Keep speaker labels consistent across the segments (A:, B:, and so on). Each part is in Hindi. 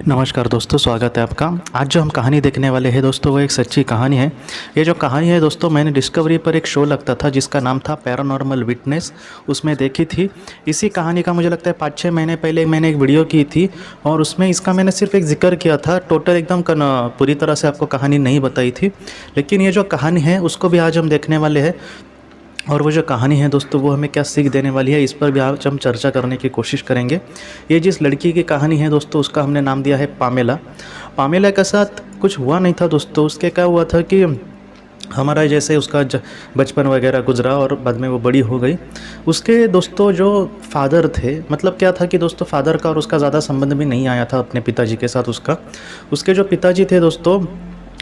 A: नमस्कार दोस्तों, स्वागत है आपका। आज जो हम कहानी देखने वाले हैं दोस्तों, वो एक सच्ची कहानी है। ये जो कहानी है दोस्तों, मैंने डिस्कवरी पर एक शो लगता था जिसका नाम था पैरानॉर्मल विटनेस, उसमें देखी थी। इसी कहानी का मुझे लगता है 5-6 महीने पहले मैंने एक वीडियो की थी और उसमें इसका मैंने सिर्फ एक जिक्र किया था। टोटल एकदम पूरी तरह से आपको कहानी नहीं बताई थी, लेकिन ये जो कहानी है उसको भी आज हम देखने वाले हैं। और वो जो कहानी है दोस्तों, वो हमें क्या सीख देने वाली है, इस पर भी आज हम चर्चा करने की कोशिश करेंगे। ये जिस लड़की की कहानी है दोस्तों, उसका हमने नाम दिया है पामेला। पामेला के साथ कुछ हुआ नहीं था दोस्तों। उसके क्या हुआ था कि हमारा जैसे उसका बचपन वगैरह गुजरा और बाद में वो बड़ी हो गई। उसके दोस्तों जो फादर थे, मतलब क्या था कि दोस्तों फादर का और उसका ज़्यादा संबंध भी नहीं आया था अपने पिताजी के साथ। उसके जो पिताजी थे दोस्तों,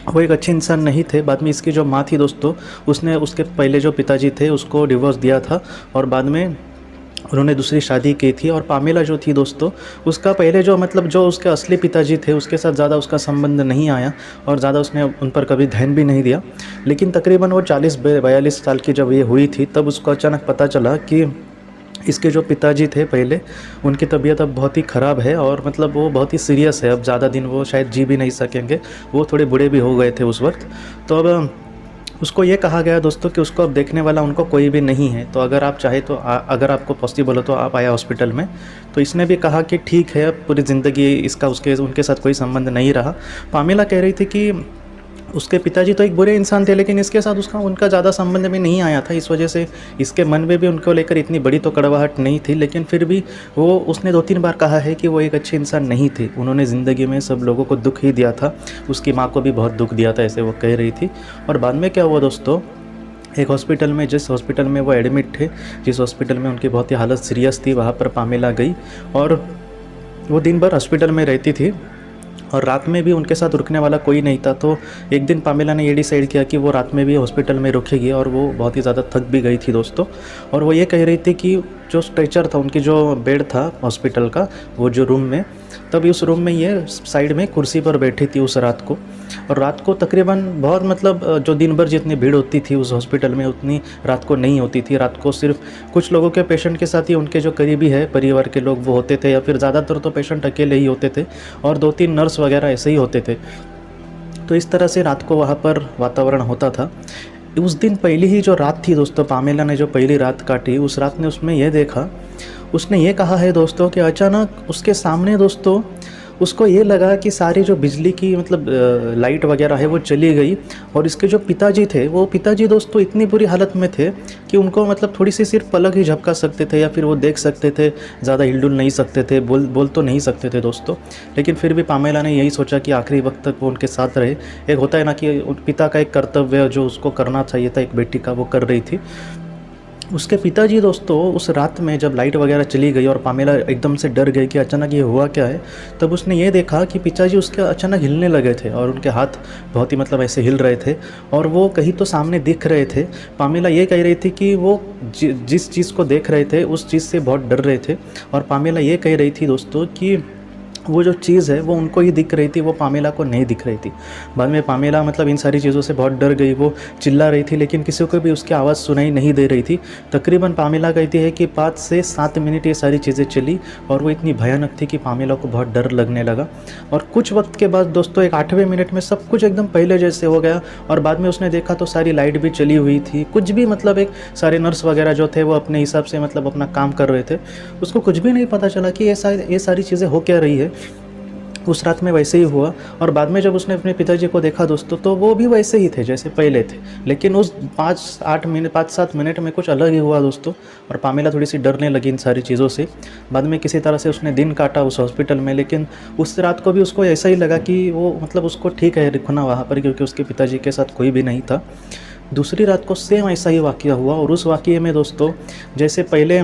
A: वो एक अच्छे इंसान नहीं थे। बाद में इसकी जो माँ थी दोस्तों, उसने उसके पहले जो पिताजी थे उसको डिवोर्स दिया था और बाद में उन्होंने दूसरी शादी की थी। और पामेला जो थी दोस्तों, उसका पहले जो उसके असली पिताजी थे उसके साथ ज़्यादा उसका संबंध नहीं आया और ज़्यादा उसने उन पर कभी ध्यान भी नहीं दिया। लेकिन तकरीबन वो 40-42 साल की जब ये हुई थी, तब उसको अचानक पता चला कि इसके जो पिताजी थे पहले, उनकी तबीयत अब बहुत ही ख़राब है और मतलब वो बहुत ही सीरियस है। अब ज़्यादा दिन वो शायद जी भी नहीं सकेंगे, वो थोड़े बूढ़े भी हो गए थे उस वक्त। तो अब उसको ये कहा गया दोस्तों कि उसको अब देखने वाला उनको कोई भी नहीं है, तो अगर आप चाहे तो अगर आपको पॉसिबल हो तो आप आया हॉस्पिटल में। तो इसने भी कहा कि ठीक है, अब पूरी ज़िंदगी इसका उनके साथ कोई संबंध नहीं रहा। पामेला कह रही थी कि उसके पिताजी तो एक बुरे इंसान थे, लेकिन इसके साथ उनका ज़्यादा संबंध भी नहीं आया था। इस वजह से इसके मन में भी उनको लेकर इतनी बड़ी तो कड़वाहट नहीं थी। लेकिन फिर भी उसने 2-3 बार कहा है कि वो एक अच्छे इंसान नहीं थे। उन्होंने ज़िंदगी में सब लोगों को दुख ही दिया था, उसकी माँ को भी बहुत दुख दिया था, ऐसे वो कह रही थी। और बाद में क्या हुआ दोस्तों, एक हॉस्पिटल में, जिस हॉस्पिटल में वो एडमिट थे, जिस हॉस्पिटल में उनकी बहुत ही हालत सीरियस थी, वहाँ पर पामेला गई और वो दिन भर हॉस्पिटल में रहती थी और रात में भी उनके साथ रुकने वाला कोई नहीं था। तो एक दिन पामेला ने ये डिसाइड किया कि वो रात में भी हॉस्पिटल में रुकेगी और वो बहुत ही ज़्यादा थक भी गई थी दोस्तों। और वो ये कह रही थी कि जो स्ट्रेचर था, उनकी जो बेड था हॉस्पिटल का, वो जो रूम में, तभी उस रूम में ये साइड में कुर्सी पर बैठी थी उस रात को। और रात को तकरीबन बहुत जो दिन भर जितनी भीड़ होती थी उस हॉस्पिटल में, उतनी रात को नहीं होती थी। रात को सिर्फ कुछ लोगों के पेशेंट के साथ ही उनके जो करीबी है परिवार के लोग वो होते थे, या फिर ज़्यादातर तो पेशेंट अकेले ही होते थे और 2-3 नर्स वगैरह ऐसे ही होते थे। तो इस तरह से रात को वहाँ पर वातावरण होता था। उस दिन पहली ही जो रात थी दोस्तों, पामेला ने जो पहली रात काटी, उस रात ने उसमें यह देखा, उसने ये कहा है दोस्तों कि अचानक उसके सामने दोस्तों उसको ये लगा कि सारी जो बिजली की लाइट वगैरह है वो चली गई। और इसके जो पिताजी थे, वो पिताजी दोस्तों इतनी बुरी हालत में थे कि उनको थोड़ी सी सिर्फ पलक ही झपका सकते थे, या फिर वो देख सकते थे, ज़्यादा हिलडुल नहीं सकते थे, बोल तो नहीं सकते थे दोस्तों। लेकिन फिर भी पामेला ने यही सोचा कि आखिरी वक्त तक वो उनके साथ रहे। एक होता है ना कि पिता का एक कर्तव्य जो उसको करना चाहिए था एक बेटी का, वो कर रही थी। उसके पिताजी दोस्तों उस रात में जब लाइट वगैरह चली गई और पामेला एकदम से डर गई कि अचानक ये हुआ क्या है, तब उसने ये देखा कि पिताजी उसके अचानक हिलने लगे थे और उनके हाथ बहुत ही ऐसे हिल रहे थे और वो कहीं तो सामने दिख रहे थे। पामेला ये कह रही थी कि वो जिस चीज़ को देख रहे थे उस चीज़ से बहुत डर रहे थे। और पामेला ये कह रही थी दोस्तों कि वो जो चीज़ है वो उनको ही दिख रही थी, वो पामेला को नहीं दिख रही थी। बाद में पामेला इन सारी चीज़ों से बहुत डर गई, वो चिल्ला रही थी, लेकिन किसी को भी उसकी आवाज़ सुनाई नहीं दे रही थी। तकरीबन पामेला कहती है कि 5 से 7 मिनट ये सारी चीज़ें चली और वो इतनी भयानक थी कि पामेला को बहुत डर लगने लगा। और कुछ वक्त के बाद दोस्तों, एक 8वें मिनट में सब कुछ एकदम पहले जैसे हो गया। और बाद में उसने देखा तो सारी लाइट भी चली हुई थी, कुछ भी एक सारे नर्स वगैरह जो थे वो अपने हिसाब से अपना काम कर रहे थे। उसको कुछ भी नहीं पता चला कि ये सारी चीज़ें हो क्या रही है। उस रात में वैसे ही हुआ। और बाद में जब उसने अपने पिताजी को देखा दोस्तों, तो वो भी वैसे ही थे जैसे पहले थे, लेकिन उस 5-7 मिनट में कुछ अलग ही हुआ दोस्तों। और पामेला थोड़ी सी डरने लगी इन सारी चीज़ों से। बाद में किसी तरह से उसने दिन काटा उस हॉस्पिटल में, लेकिन उस रात को भी उसको ऐसा ही लगा कि वो उसको ठीक है रुकना वहाँ पर, क्योंकि उसके पिताजी के साथ कोई भी नहीं था। दूसरी रात को सेम ऐसा ही वाक़या हुआ और उस वाक़ये में दोस्तों, जैसे पहले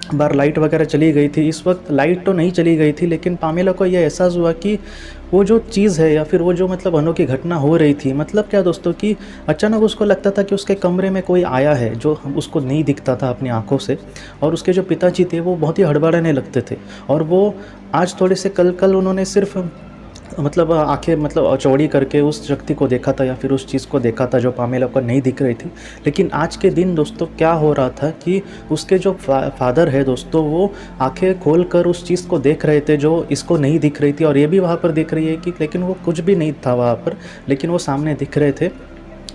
A: बार लाइट वगैरह चली गई थी, इस वक्त लाइट तो नहीं चली गई थी, लेकिन पामेला को यह एहसास हुआ कि वो जो चीज़ है या फिर वो जो अनोखी घटना हो रही थी, क्या दोस्तों कि अचानक उसको लगता था कि उसके कमरे में कोई आया है जो उसको नहीं दिखता था अपनी आंखों से। और उसके जो पिताजी थे वो बहुत ही हड़बड़ाने लगते थे। और वो आज थोड़े से कल उन्होंने सिर्फ मतलब आँखें मतलब चौड़ी करके उस शक्ति को देखा था या फिर उस चीज़ को देखा था जो पामेला को नहीं दिख रही थी। लेकिन आज के दिन दोस्तों क्या हो रहा था कि उसके जो फादर है दोस्तों, वो आँखें खोल कर उस चीज़ को देख रहे थे जो इसको नहीं दिख रही थी, और ये भी वहाँ पर दिख रही है कि लेकिन वो कुछ भी नहीं था वहाँ पर, लेकिन वो सामने दिख रहे थे।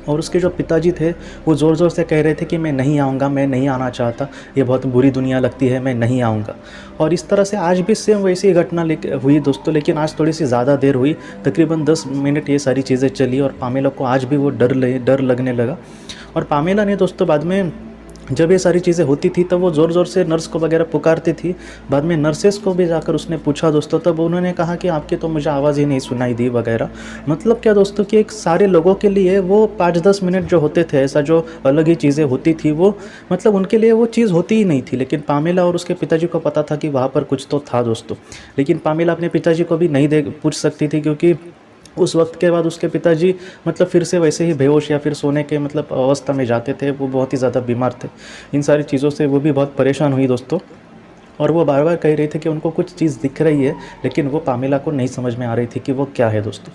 A: और उसके जो पिताजी थे वो ज़ोर ज़ोर से कह रहे थे कि मैं नहीं आऊँगा, मैं नहीं आना चाहता, ये बहुत बुरी दुनिया लगती है, मैं नहीं आऊँगा। और इस तरह से आज भी सेम वैसी ही घटना हुई दोस्तों, लेकिन आज थोड़ी सी ज़्यादा देर हुई, तकरीबन 10 मिनट ये सारी चीज़ें चली, और पामेला को आज भी वो डर लगने लगा। और पामेला ने दोस्तों बाद में जब ये सारी चीज़ें होती थी तब वो ज़ोर ज़ोर से नर्स को वगैरह पुकारती थी। बाद में नर्सेस को भी जाकर उसने पूछा दोस्तों, तब उन्होंने कहा कि आपकी तो मुझे आवाज़ ही नहीं सुनाई दी वगैरह। मतलब क्या दोस्तों कि एक सारे लोगों के लिए वो 5-10 मिनट जो होते थे, ऐसा जो अलग ही चीज़ें होती थी, वो मतलब उनके लिए वो चीज़ होती ही नहीं थी। लेकिन पामेला और उसके पिताजी को पता था कि वहाँ पर कुछ तो था दोस्तों। लेकिन पामेला अपने पिताजी को भी नहीं पूछ सकती थी, क्योंकि उस वक्त के बाद उसके पिताजी मतलब फिर से वैसे ही बेहोश या फिर सोने के मतलब अवस्था में जाते थे। वो बहुत ही ज़्यादा बीमार थे। इन सारी चीज़ों से वो भी बहुत परेशान हुई दोस्तों, और वो बार बार कह रही थी कि उनको कुछ चीज़ दिख रही है, लेकिन वो पामेला को नहीं समझ में आ रही थी कि वो क्या है दोस्तों।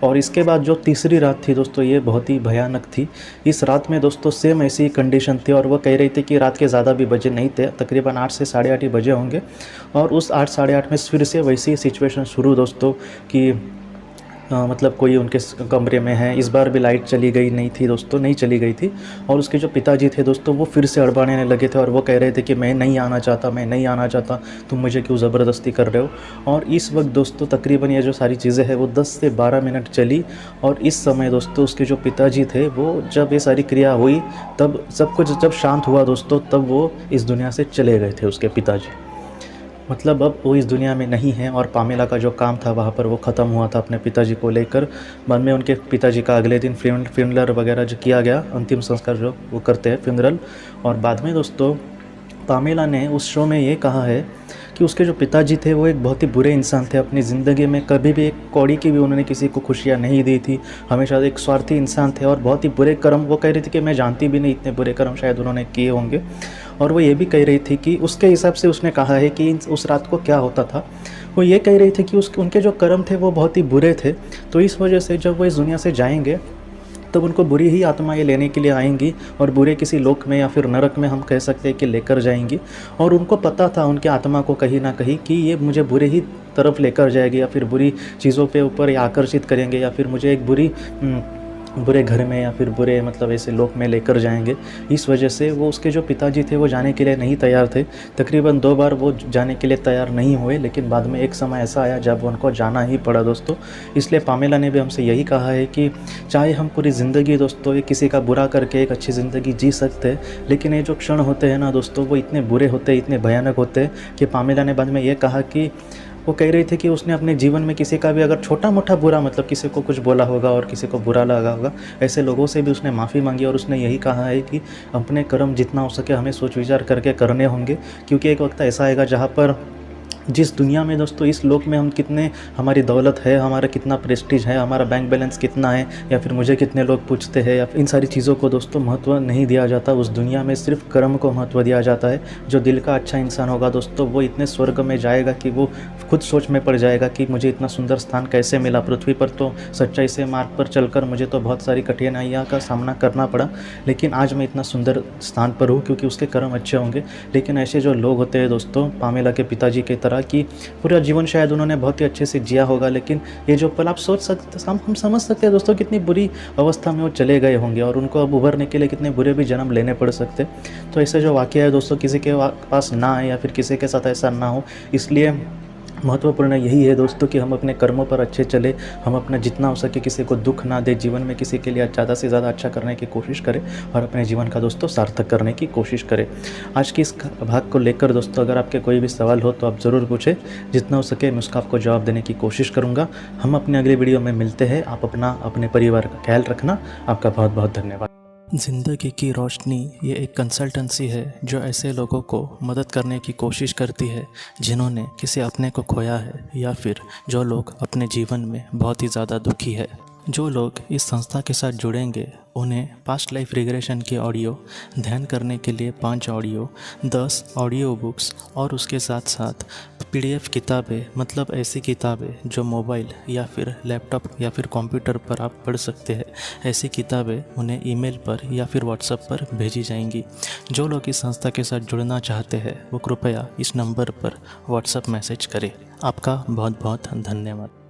A: और इसके बाद जो तीसरी रात थी दोस्तों, ये बहुत ही भयानक थी। इस रात में दोस्तों सेम ऐसी ही कंडीशन थी, और वो कह रही थी कि रात के ज़्यादा भी बजे नहीं थे, तकरीबन 8 से 8:30 ही बजे होंगे। और उस 8 साढ़े 8 में फिर से वैसी ही सिचुएशन शुरू दोस्तों कि मतलब कोई उनके कमरे में है। इस बार भी लाइट चली गई नहीं थी दोस्तों, नहीं चली गई थी। और उसके जो पिताजी थे दोस्तों, वो फिर से अड़बाने लगे थे, और वो कह रहे थे कि मैं नहीं आना चाहता, मैं नहीं आना चाहता, तुम मुझे क्यों ज़बरदस्ती कर रहे हो। और इस वक्त दोस्तों तकरीबन ये जो सारी चीज़ें हैं वो 10 से 12 मिनट चली। और इस समय दोस्तों उसके जो पिताजी थे, वो जब ये सारी क्रिया हुई तब सब कुछ जब शांत हुआ दोस्तों, तब वो इस दुनिया से चले गए थे उसके पिताजी। मतलब अब वो इस दुनिया में नहीं है, और पामेला का जो काम था वहाँ पर वो ख़त्म हुआ था अपने पिताजी को लेकर। बाद में उनके पिताजी का अगले दिन फ्यूनरल वगैरह जो किया गया, अंतिम संस्कार जो वो करते हैं फ्यूनरल। और बाद में दोस्तों पामेला ने उस शो में ये कहा है कि उसके जो पिताजी थे वो एक बहुत ही बुरे इंसान थे। अपनी ज़िंदगी में कभी भी एक कौड़ी की भी उन्होंने किसी को खुशियाँ नहीं दी थी, हमेशा एक स्वार्थी इंसान थे, और बहुत ही बुरे कर्म, वो कह रही थी कि मैं जानती भी नहीं इतने बुरे कर्म शायद उन्होंने किए होंगे। और वो ये भी कह रही थी कि उसके हिसाब से उसने कहा है कि उस रात को क्या होता था। वो ये कह रही थी कि उनके जो कर्म थे वो बहुत ही बुरे थे, तो इस वजह से जब वो इस दुनिया से जाएंगे तब उनको बुरी ही आत्मा ये लेने के लिए आएंगी, और बुरे किसी लोक में या फिर नरक में हम कह सकते हैं कि लेकर जाएंगी। और उनको पता था उनके आत्मा को कहीं ना कहीं कि ये मुझे बुरे ही तरफ लेकर जाएगी, या फिर बुरी चीज़ों पे ऊपर आकर्षित करेंगे, या फिर मुझे एक बुरे घर में या फिर बुरे मतलब ऐसे लोक में लेकर जाएंगे। इस वजह से वो उसके जो पिताजी थे वो जाने के लिए नहीं तैयार थे। तकरीबन 2 बार वो जाने के लिए तैयार नहीं हुए, लेकिन बाद में एक समय ऐसा आया जब उनको जाना ही पड़ा दोस्तों। इसलिए पामेला ने भी हमसे यही कहा है कि चाहे हम पूरी ज़िंदगी दोस्तों ये किसी का बुरा करके एक अच्छी ज़िंदगी जी सकते हैं, लेकिन ये जो क्षण होते हैं ना दोस्तों, वो इतने बुरे होते हैं, इतने भयानक होते हैं कि पामेला ने बाद में ये कहा कि वो कह रही थी कि उसने अपने जीवन में किसी का भी अगर छोटा मोटा बुरा मतलब किसी को कुछ बोला होगा और किसी को बुरा लगा होगा, ऐसे लोगों से भी उसने माफ़ी मांगी। और उसने यही कहा है कि अपने कर्म जितना हो सके हमें सोच विचार करके करने होंगे, क्योंकि एक वक्त ऐसा आएगा जहाँ पर जिस दुनिया में दोस्तों इस लोक में हम कितने, हमारी दौलत है, हमारा कितना प्रेस्टीज है, हमारा बैंक बैलेंस कितना है, या फिर मुझे कितने लोग पूछते हैं, या इन सारी चीज़ों को दोस्तों महत्व नहीं दिया जाता। उस दुनिया में सिर्फ कर्म को महत्व दिया जाता है। जो दिल का अच्छा इंसान होगा दोस्तों, वो इतने स्वर्ग में जाएगा कि वो खुद सोच में पड़ जाएगा कि मुझे इतना सुंदर स्थान कैसे मिला। पृथ्वी पर तो सच्चाई से मार्ग पर चलकर मुझे तो बहुत सारी कठिनाइयों का सामना करना पड़ा, लेकिन आज मैं इतना सुंदर स्थान पर हूँ क्योंकि उसके कर्म अच्छे होंगे। लेकिन ऐसे जो लोग होते हैं दोस्तों, पामेला के पिताजी की तरह कि पूरा जीवन शायद उन्होंने बहुत ही अच्छे से जिया होगा, लेकिन ये जो पल आप सोच सकते, हम समझ सकते हैं दोस्तों कितनी बुरी अवस्था में वो चले गए होंगे, और उनको अब उभरने के लिए कितने बुरे भी जन्म लेने पड़ सकते। तो ऐसे जो वाक़या है दोस्तों किसी के पास ना आए या फिर किसी के साथ ऐसा ना हो, इसलिए महत्वपूर्ण यही है दोस्तों कि हम अपने कर्मों पर अच्छे चले, हम अपना जितना हो सके किसी को दुख ना दे, जीवन में किसी के लिए ज़्यादा से ज़्यादा अच्छा करने की कोशिश करें, और अपने जीवन का दोस्तों सार्थक करने की कोशिश करें। आज की इस भाग को लेकर दोस्तों अगर आपके कोई भी सवाल हो तो आप ज़रूर पूछें, जितना हो सके मैं उसका आपको जवाब देने की कोशिश करूँगा। हम अपने अगले वीडियो में मिलते हैं। आप अपने परिवार का ख्याल रखना। आपका बहुत बहुत धन्यवाद। ज़िंदगी की रोशनी ये एक कंसल्टेंसी है जो ऐसे लोगों को मदद करने की कोशिश करती है जिन्होंने किसी अपने को खोया है, या फिर जो लोग अपने जीवन में बहुत ही ज़्यादा दुखी है। जो लोग इस संस्था के साथ जुड़ेंगे उन्हें पास्ट लाइफ रिग्रेशन की ऑडियो, ध्यान करने के लिए 5 ऑडियो, 10 ऑडियो बुक्स और उसके साथ साथ PDF किताबें, मतलब ऐसी किताबें जो मोबाइल या फिर लैपटॉप या फिर कंप्यूटर पर आप पढ़ सकते हैं, ऐसी किताबें उन्हें ईमेल पर या फिर व्हाट्सएप पर भेजी जाएंगी। जो लोग इस संस्था के साथ जुड़ना चाहते हैं वो कृपया इस नंबर पर व्हाट्सएप मैसेज करें। आपका बहुत बहुत धन्यवाद।